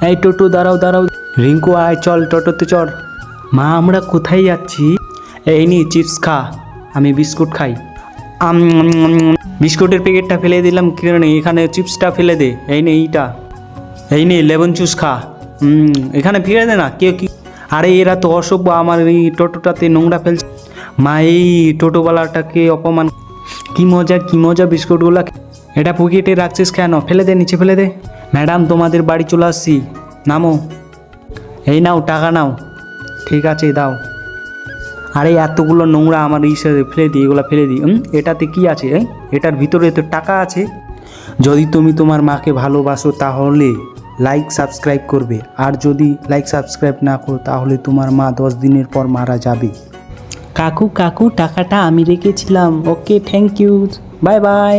এই টোটো দাঁড়াও দাঁড়াও, রিঙ্কু আয় চল টোটোতে চড়। মা আমরা কোথায় যাচ্ছি? এই নি চিপস খা, আমি বিস্কুট খাই। বিস্কুটের প্যাকেটটা ফেলে দিলাম, কিনে এখানে চিপসটা ফেলে দে। এই নে এইটা, এই নে লেমন জুস খা। এখানে ফিরে দে না কেউ কি। আরে এরা তো অসভ্য, আমার এই টোটোটাতে নোংরা ফেলছে। মা এই টোটোওয়ালাটাকে অপমান। কি মজা বিস্কুটগুলা। এটা পকেটে রাখছিস কেন? ফেলে দে, নিচে ফেলে দে। ম্যাডাম তোমাদের বাড়ি চলে আসছি, নামো। এই নাও টাকা নাও। ঠিক আছে দাও। আরে এতগুলো নোংরা আমার ফেলে দিই, এগুলো ফেলে দিই। এটাতে কি আছে? এটার ভিতরে তো টাকা আছে। যদি তুমি তোমার মাকে ভালোবাসো তাহলে লাইক সাবস্ক্রাইব করবে, আর যদি লাইক সাবস্ক্রাইব না করো তাহলে তোমার মা 10 দিনের পর মারা যাবে। কাকু টাকাটা আমি রেখেছিলাম। Okay thank you, bye by.